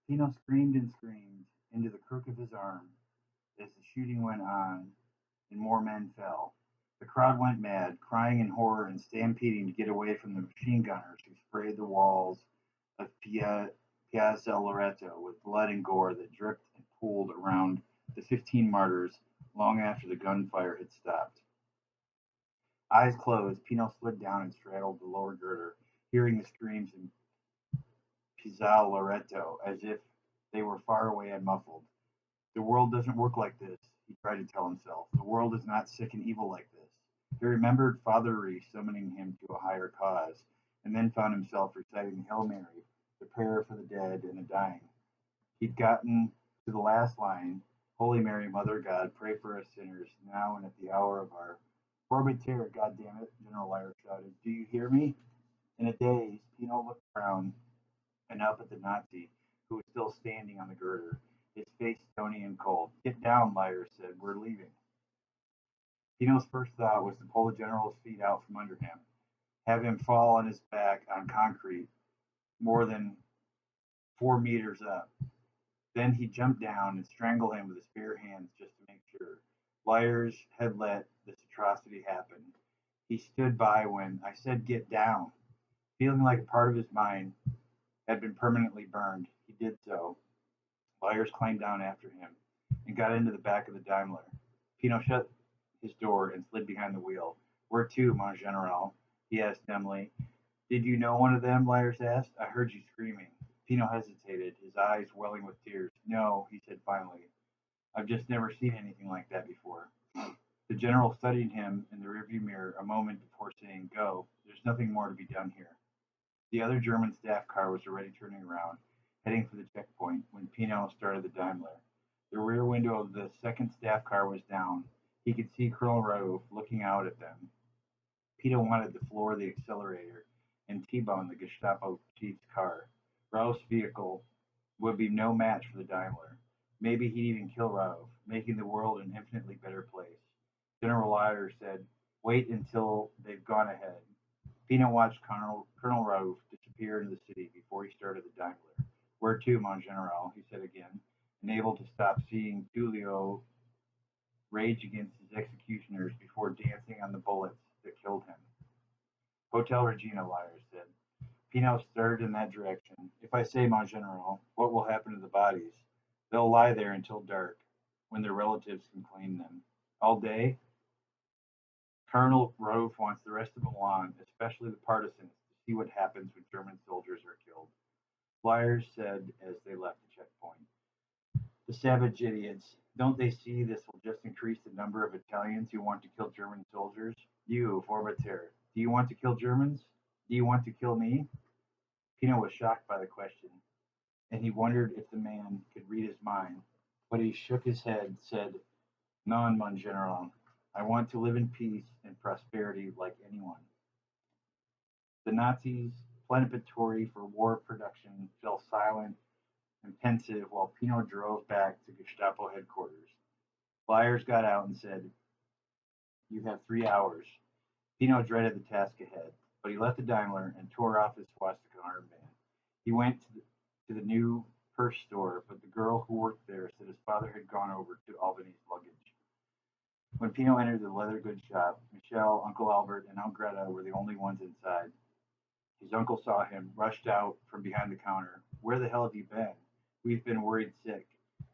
Pino screamed and screamed into the crook of his arm as the shooting went on and more men fell. The crowd went mad, crying in horror and stampeding to get away from the machine gunners who sprayed the walls of Piazza Loreto with blood and gore that dripped and pooled around the 15 martyrs long after the gunfire had stopped. Eyes closed, Pino slid down and straddled the lower girder, hearing the screams in Piazza Loreto as if they were far away and muffled. The world doesn't work like this, he tried to tell himself. The world is not sick and evil like this. He remembered Father Reese summoning him to a higher cause, and then found himself reciting the Hail Mary, the prayer for the dead and the dying. He'd gotten to the last line, Holy Mary, Mother of God, pray for us sinners, now and at the hour of our Formateur, goddammit, General Lyre shouted. Do you hear me? In a daze, Pino looked around and up at the Nazi, who was still standing on the girder, his face stony and cold. Get down, Lyre said. We're leaving. Pino's first thought was to pull the general's feet out from under him, have him fall on his back on concrete more than 4 meters up. Then he'd jump down and strangle him with his bare hands just to make sure. Lyres had let this atrocity happen. He stood by when I said get down. Feeling like a part of his mind had been permanently burned, he did so. Lyres climbed down after him and got into the back of the Daimler. Pino shut his door and slid behind the wheel. Where to, mon general? He asked dumbly. Did you know one of them? Lyres asked. I heard you screaming. Pino hesitated, his eyes welling with tears. No, he said finally. I've just never seen anything like that before. The general studied him in the rearview mirror a moment before saying, Go, there's nothing more to be done here. The other German staff car was already turning around, heading for the checkpoint, when Pino started the Daimler. The rear window of the second staff car was down. He could see Colonel Raouf looking out at them. Pino wanted to floor the accelerator and T-bone the Gestapo chief's car. Raouf's vehicle would be no match for the Daimler. Maybe he'd even kill Raouf, making the world an infinitely better place. General Lyre said, Wait until they've gone ahead. Pino watched Colonel Raouf disappear into the city before he started the Daimler. Where to, mon general? He said again, unable to stop seeing Giulio rage against his executioners before dancing on the bullets that killed him. Hotel Regina, Lyre said. Pino stared in that direction. If I say, mon general, what will happen to the bodies? They'll lie there until dark, when their relatives can claim them. All day? Colonel Raouf wants the rest of Milan, especially the partisans, to see what happens when German soldiers are killed. Flyers said as they left the checkpoint. The savage idiots. Don't they see this will just increase the number of Italians who want to kill German soldiers? You, Forbater, do you want to kill Germans? Do you want to kill me? Pino was shocked by the question, and he wondered if the man could read his mind. But he shook his head, said, Non, mon general. I want to live in peace and prosperity like anyone. The Nazis, plenipotentiary for war production, fell silent and pensive while Pino drove back to Gestapo headquarters. Byers got out and said, You have 3 hours. Pino dreaded the task ahead, but he left the Daimler and tore off his swastika armband. He went to the new purse store, but the girl who worked there said his father had gone over to Albany's luggage. When Pino entered the leather goods shop, Michel, Uncle Albert, and Aunt Greta were the only ones inside. His uncle saw him, rushed out from behind the counter. Where the hell have you been? We've been worried sick.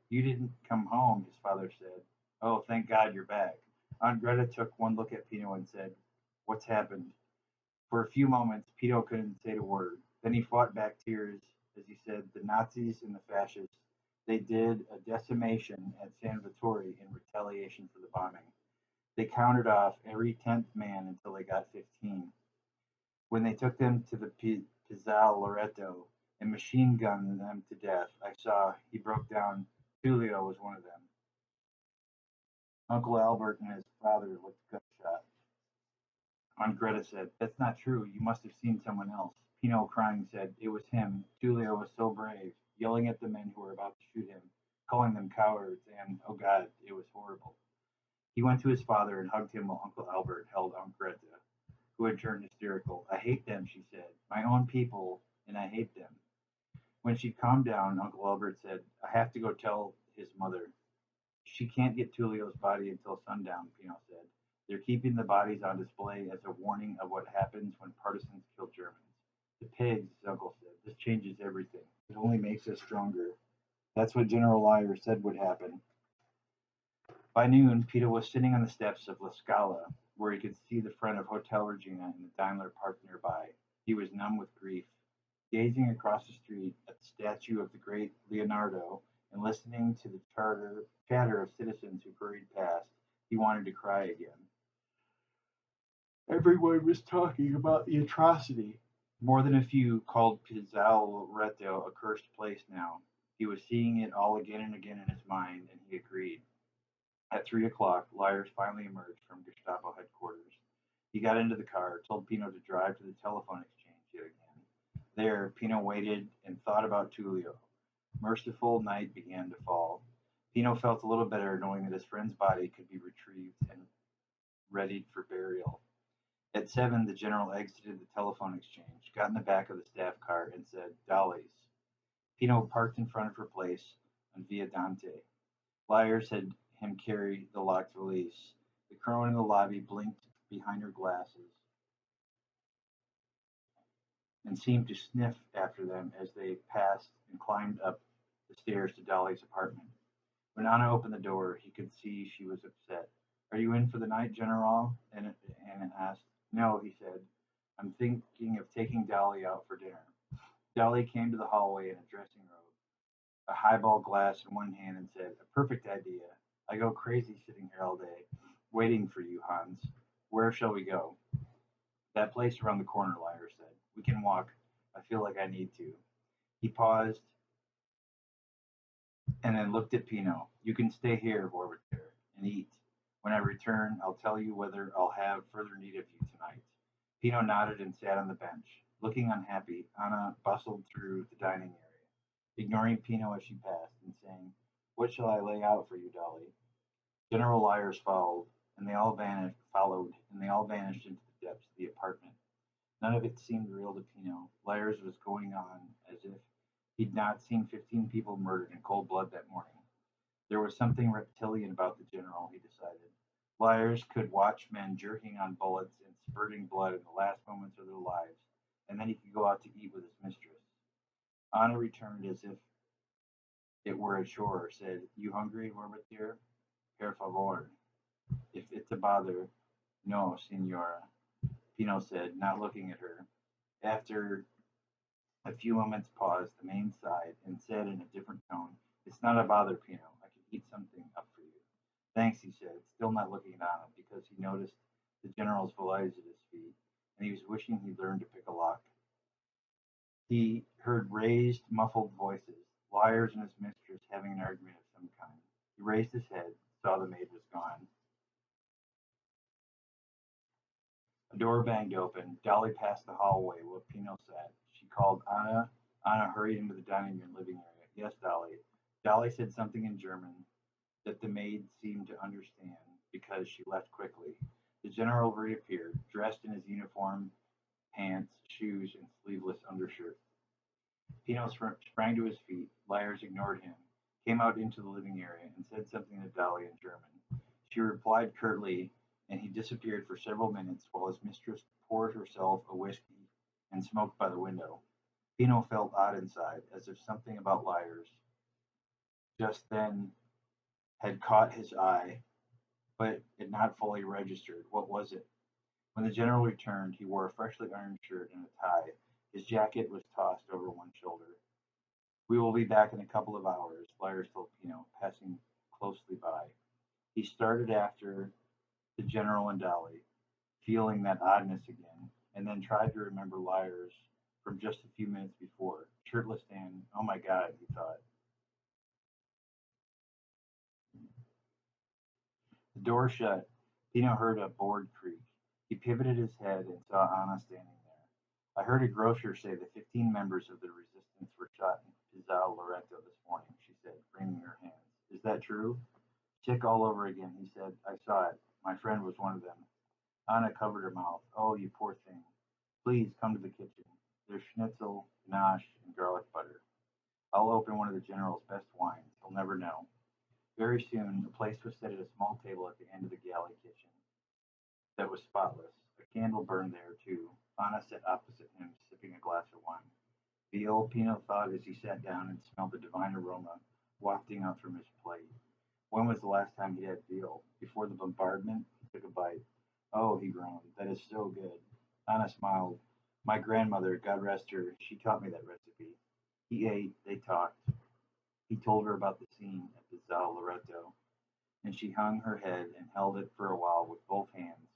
You didn't come home, his father said. Oh, thank God you're back. Aunt Greta took one look at Pino and said, What's happened? For a few moments, Pino couldn't say a word. Then he fought back tears as he said, The Nazis and the fascists, they did a decimation at San Vittore in retaliation for the bombing. They counted off every 10th man until they got 15. When they took them to the Pizzale Loreto and machine gunned them to death, I saw, he broke down, Giulio was one of them. Uncle Albert and his father looked gunshot. Aunt Greta said, That's not true. You must have seen someone else. Pino, crying, said, It was him. Giulio was so brave, yelling at the men who were about to shoot him, calling them cowards, and, oh God, it was horrible. He went to his father and hugged him while Uncle Albert held Aunt Greta, who had turned hysterical. I hate them, she said. My own people, and I hate them. When she calmed down, Uncle Albert said, I have to go tell his mother. She can't get Tulio's body until sundown, Pino said. They're keeping the bodies on display as a warning of what happens when partisans kill Germans. The pigs, his uncle said. This changes everything. It only makes us stronger. That's what General Lyer said would happen. By noon, Peter was sitting on the steps of La Scala, where he could see the front of Hotel Regina and the Daimler Park nearby. He was numb with grief. Gazing across the street at the statue of the great Leonardo and listening to the chatter of citizens who hurried past, he wanted to cry again. Everyone was talking about the atrocity. More than a few called Pizzaletto a cursed place now. He was seeing it all again and again in his mind, and he agreed. At 3 o'clock, Lyers finally emerged from Gestapo headquarters. He got into the car, told Pino to drive to the telephone exchange yet again. There, Pino waited and thought about Tullio. Merciful night began to fall. Pino felt a little better knowing that his friend's body could be retrieved and readied for burial. At 7, the general exited the telephone exchange, got in the back of the staff car, and said, Dolly's. Pino parked in front of her place on Via Dante. Lyers had him carry the locked valise. The crone in the lobby blinked behind her glasses and seemed to sniff after them as they passed and climbed up the stairs to Dolly's apartment. When Anna opened the door, he could see she was upset. Are you in for the night, General? Anna asked. No, he said. I'm thinking of taking Dolly out for dinner. Dolly came to the hallway in a dressing robe, a highball glass in one hand, and said, A perfect idea. I go crazy sitting here all day, waiting for you, Hans. Where shall we go? That place around the corner, Lyra said. We can walk. I feel like I need to. He paused and then looked at Pino. You can stay here, Vorviter, and eat. When I return, I'll tell you whether I'll have further need of you tonight. Pino nodded and sat on the bench. Looking unhappy, Anna bustled through the dining area, ignoring Pino as she passed, and saying, What shall I lay out for you, Dolly? General Lyers followed, and they all vanished into the depths of the apartment. None of it seemed real to Pino. Lyers was going on as if he'd not seen 15 people murdered in cold blood that morning. There was something reptilian about the general, he decided. Lyers could watch men jerking on bullets and spurting blood in the last moments of their lives, and then he could go out to eat with his mistress. Anna returned as if it were a chore, said, You hungry, Vorvatier? Per favor. If it's a bother, no, Signora, Pino said, not looking at her. After a few moments paused, the man sighed and said in a different tone, It's not a bother, Pino. I can heat something up for you. Thanks, he said, still not looking at Anna, because he noticed the general's valise at his feet, and he was wishing he'd learned to pick a lock. He heard raised, muffled voices, Lyers and his mistress having an argument of some kind. He raised his head, saw the maid was gone. A door banged open. Dolly passed the hallway where Pino sat. She called Anna. Anna hurried into the dining room living area. Yes, Dolly. Dolly said something in German that the maid seemed to understand because she left quickly. The general reappeared, dressed in his uniform, pants, shoes, and sleeveless undershirt. Pino sprang to his feet. Lyers ignored him, came out into the living area, and said something to Dolly in German. She replied curtly, and he disappeared for several minutes while his mistress poured herself a whiskey and smoked by the window. Pino felt odd inside, as if something about Lyers just then had caught his eye, but had not fully registered. What was it? When the general returned, he wore a freshly ironed shirt and a tie. His jacket was tossed over one shoulder. We will be back in a couple of hours, Lyers told Pino, passing closely by. He started after the general and Dolly, feeling that oddness again, and then tried to remember Lyers from just a few minutes before. Shirtless and, oh my God, he thought. The door shut. Pino heard a board creak. He pivoted his head and saw Anna standing there. I heard a grocer say that 15 members of the resistance were shot in Pizzal Loreto this morning, she said, wringing her hands. Is that true? Sick all over again, he said. I saw it. My friend was one of them. Anna covered her mouth. Oh, you poor thing. Please come to the kitchen. There's schnitzel, ganache, and garlic butter. open one of the general's best wines. He'll never know. Very soon, a place was set at a small table at the end of the galley kitchen that was spotless. A candle burned there, too. Anna sat opposite him, sipping a glass of wine. Veal, Pino thought as he sat down and smelled the divine aroma wafting out from his plate. When was the last time he had veal? Before the bombardment? He took a bite. Oh, he groaned, that is so good. Anna smiled. My grandmother, God rest her, she taught me that recipe. He ate, they talked. He told her about the scene at the Zal Loreto, and she hung her head and held it for a while with both hands.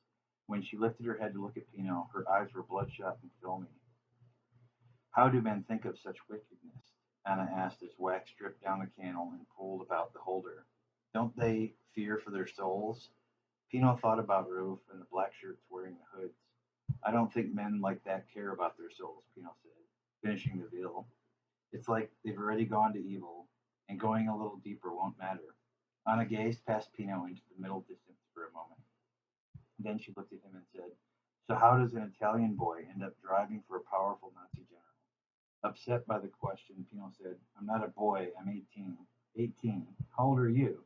When she lifted her head to look at Pino, her eyes were bloodshot and filmy. How do men think of such wickedness? Anna asked as Wax stripped down the candle and pulled about the holder. Don't they fear for their souls? Pino thought about Ruth and the black shirts wearing the hoods. I don't think men like that care about their souls, Pino said, finishing the veal. It's like they've already gone to evil, and going a little deeper won't matter. Anna gazed past Pino into the middle distance for a moment. Then she looked at him and said, so how does an Italian boy end up driving for a powerful Nazi general? Upset by the question, Pino said, I'm not a boy, I'm 18. 18? How old are you?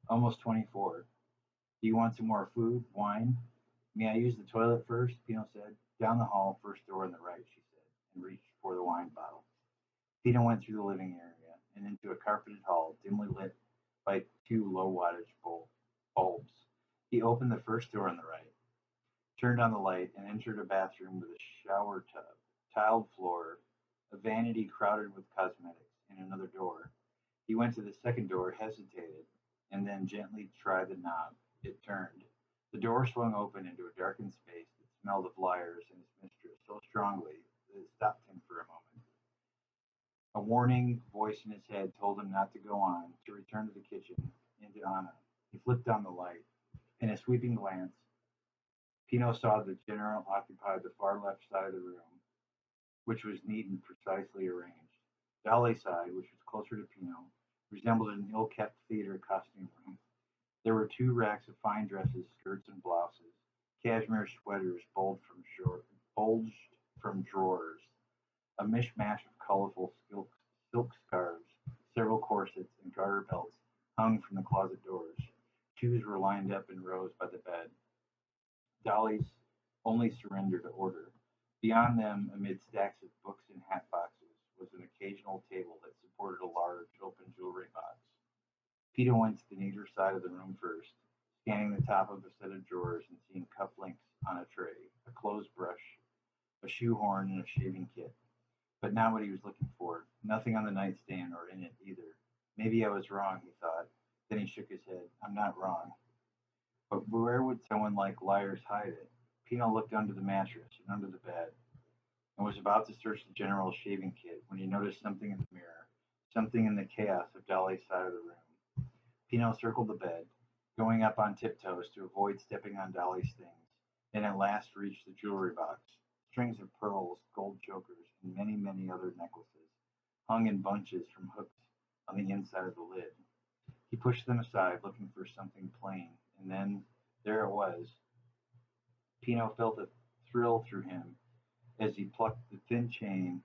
Almost 24. Do you want some more food? Wine? May I use the toilet first? Pino said. Down the hall, first door on the right, she said, and reached for the wine bottle. Pino went through the living area and into a carpeted hall dimly lit by two low wattage bulbs. He opened the first door on the right, turned on the light, and entered a bathroom with a shower tub, tiled floor, a vanity crowded with cosmetics, and another door. He went to the second door, hesitated, and then gently tried the knob. It turned. The door swung open into a darkened space that smelled of liars and his mistress so strongly that it stopped him for a moment. A warning voice in his head told him not to go on, to return to the kitchen, and to Anna. He flipped on the light. In a sweeping glance, Pino saw the general occupied the far left side of the room, which was neat and precisely arranged. Dolly's side, which was closer to Pino, resembled an ill-kept theater costume room. There were two racks of fine dresses, skirts, and blouses. Cashmere sweaters bulged from drawers. A mishmash of colorful silk scarves, several corsets, and garter belts hung from the closet doors. Shoes were lined up in rows by the bed. Dolly's only surrender to order. Beyond them, amid stacks of books and hat boxes, was an occasional table that supported a large, open jewelry box. Peter went to the neater side of the room first, scanning the top of a set of drawers and seeing cufflinks on a tray, a clothes brush, a shoehorn, and a shaving kit. But not what he was looking for. Nothing on the nightstand or in it either. Maybe I was wrong, he thought. Then he shook his head. I'm not wrong. But where would someone like Liars hide it? Pino looked under the mattress and under the bed, and was about to search the general's shaving kit when he noticed something in the mirror, something in the chaos of Dolly's side of the room. Pino circled the bed, going up on tiptoes to avoid stepping on Dolly's things, and at last reached the jewelry box. Strings of pearls, gold chokers, and many, many other necklaces hung in bunches from hooks on the inside of the lid. He pushed them aside, looking for something plain, and then there it was. Pino felt a thrill through him as he plucked the thin chain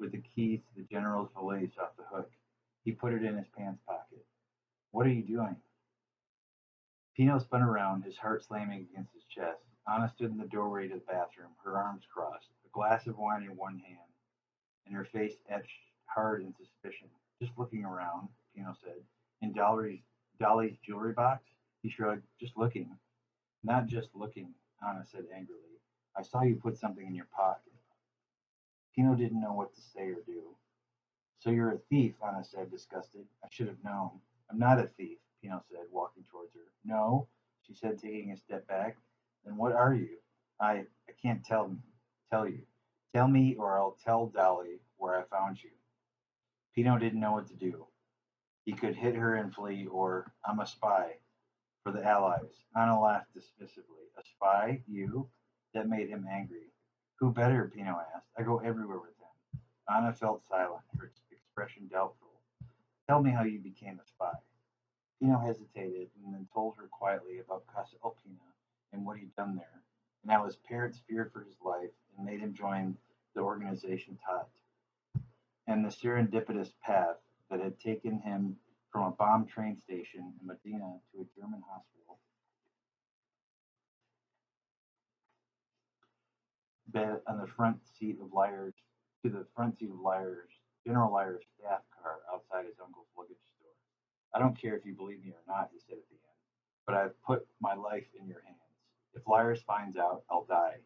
with the keys to the general's valise off the hook. He put it in his pants pocket. What are you doing? Pino spun around, his heart slamming against his chest. Anna stood in the doorway to the bathroom, her arms crossed, a glass of wine in one hand, and her face etched hard in suspicion. Just looking around, Pino said. In Dolly's jewelry box? He shrugged. Just looking. Not just looking, Anna said angrily. I saw you put something in your pocket. Pino didn't know what to say or do. So you're a thief, Anna said, disgusted. I should have known. I'm not a thief, Pino said, walking towards her. No, she said, taking a step back. Then what are you? I can't tell you. Tell me or I'll tell Dolly where I found you. Pino didn't know what to do. He could hit her and flee, or I'm a spy for the Allies. Anna laughed dismissively. A spy? You? That made him angry. Who better? Pino asked. I go everywhere with him. Anna felt silent, her expression doubtful. Tell me how you became a spy. Pino hesitated and then told her quietly about Casa Alpina and what he'd done there, and how his parents feared for his life and made him join the organization Tat, and the serendipitous path that had taken him from a bomb train station in Medina to a German hospital bed on the front seat of Lyre's to the front seat of Lyre's General Lyre's staff car outside his uncle's luggage store. I don't care if you believe me or not, he said at the end, but I've put my life in your hands. If Lyres finds out, I'll die.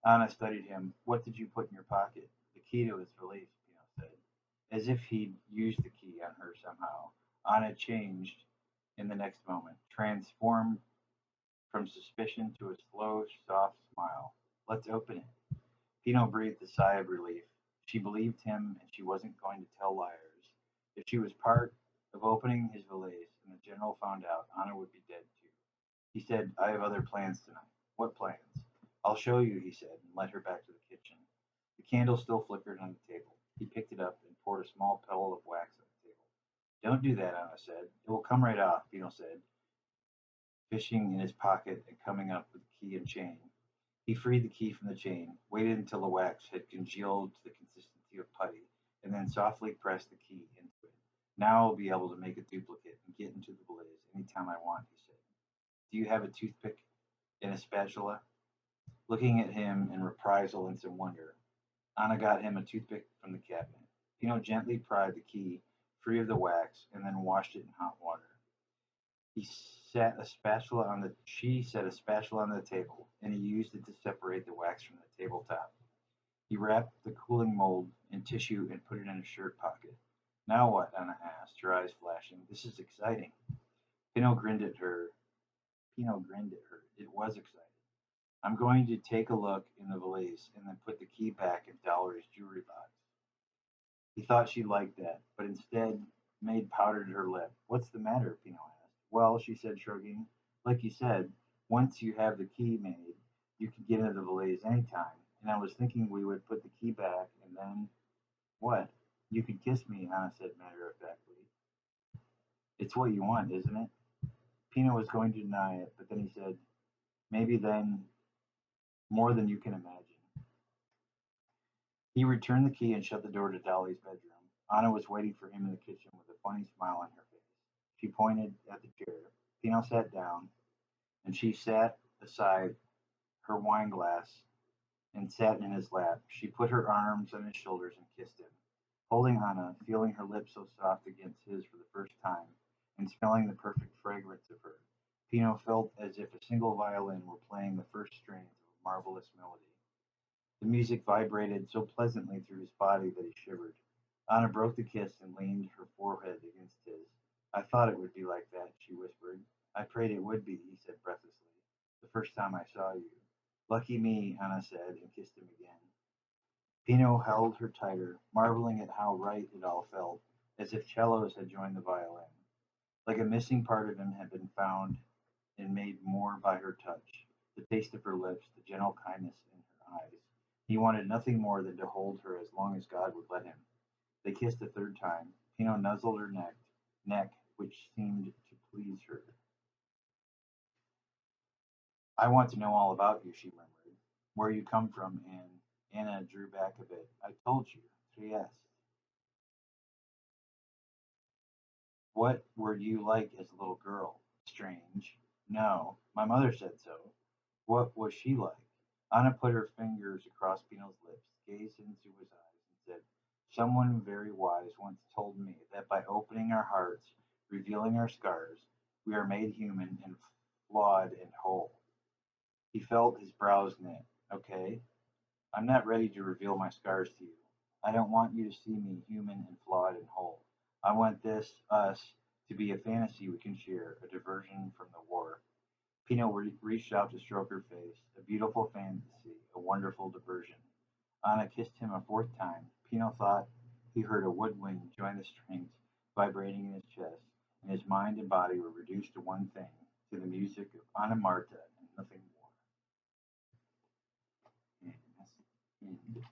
Anna studied him. What did you put in your pocket? The key to his valise, Pino said, as if he'd used the key on her somehow. Anna changed in the next moment, transformed from suspicion to a slow, soft smile. Let's open it. Pino breathed a sigh of relief. She believed him, and she wasn't going to tell Lyres. If she was part of opening his valise and the general found out, Anna would be dead too. He said, I have other plans tonight. What plans? I'll show you, he said, and led her back to the kitchen. The candle still flickered on the table. He picked it up and poured a small pebble of wax on the table. Don't do that, Anna said. It will come right off, Pino said, fishing in his pocket and coming up with the key and chain. He freed the key from the chain, waited until the wax had congealed to the consistency of putty, and then softly pressed the key into it. Now I'll be able to make a duplicate and get into the blaze any time I want, he said. Do you have a toothpick and a spatula? Looking at him in reprisal and some wonder, Anna got him a toothpick from the cabinet. Pino gently pried the key free of the wax and then washed it in hot water. He set a spatula on the She set a spatula on the table, and he used it to separate the wax from the tabletop. He wrapped the cooling mold in tissue and put it in his shirt pocket. Now what? Anna asked, her eyes flashing. This is exciting. Pino grinned at her. Pino grinned at her. It was exciting. I'm going to take a look in the valise and then put the key back in Dolly's jewelry box. He thought she liked that, but instead Maid powdered her lip. What's the matter? Pino asked. Well, she said, shrugging, like you said, once you have the key made, you can get into the valise anytime. And I was thinking we would put the key back and then what? You could kiss me, Anna said matter of factly. It's what you want, isn't it? Pino was going to deny it, but then he said, maybe then more than you can imagine. He returned the key and shut the door to Dolly's bedroom. Anna was waiting for him in the kitchen with a funny smile on her face. She pointed at the chair. Pino sat down, and she sat aside her wine glass and sat in his lap. She put her arms on his shoulders and kissed him. Holding Anna, feeling her lips so soft against his for the first time, and smelling the perfect fragrance of her, Pino felt as if a single violin were playing the first strains of a marvelous melody. The music vibrated so pleasantly through his body that he shivered. Anna broke the kiss and leaned her forehead against his. I thought it would be like that, she whispered. I prayed it would be, he said breathlessly, the first time I saw you. Lucky me, Anna said, and kissed him again. Pino held her tighter, marveling at how right it all felt, as if cellos had joined the violin. Like a missing part of him had been found and made more by her touch, the taste of her lips, the gentle kindness in her eyes. He wanted nothing more than to hold her as long as God would let him. They kissed a third time. Pino nuzzled her neck, which seemed to please her. I want to know all about you, she murmured. Where you come from, and Anna drew back a bit. I told you. Trieste. What were you like as a little girl? Strange. No, my mother said so. What was she like? Anna put her fingers across Pino's lips, gazed into his eyes, and said, someone very wise once told me that by opening our hearts, revealing our scars, we are made human and flawed and whole. He felt his brows knit. Okay, I'm not ready to reveal my scars to you. I don't want you to see me human and flawed and whole. I want us, to be a fantasy we can share, a diversion from the war. Pino reached out to stroke her face. A beautiful fantasy, a wonderful diversion. Anna kissed him a fourth time. Pino thought he heard a woodwind join the strings vibrating in his chest, and his mind and body were reduced to one thing, to the music of Anna Marta and nothing more. And that's the end.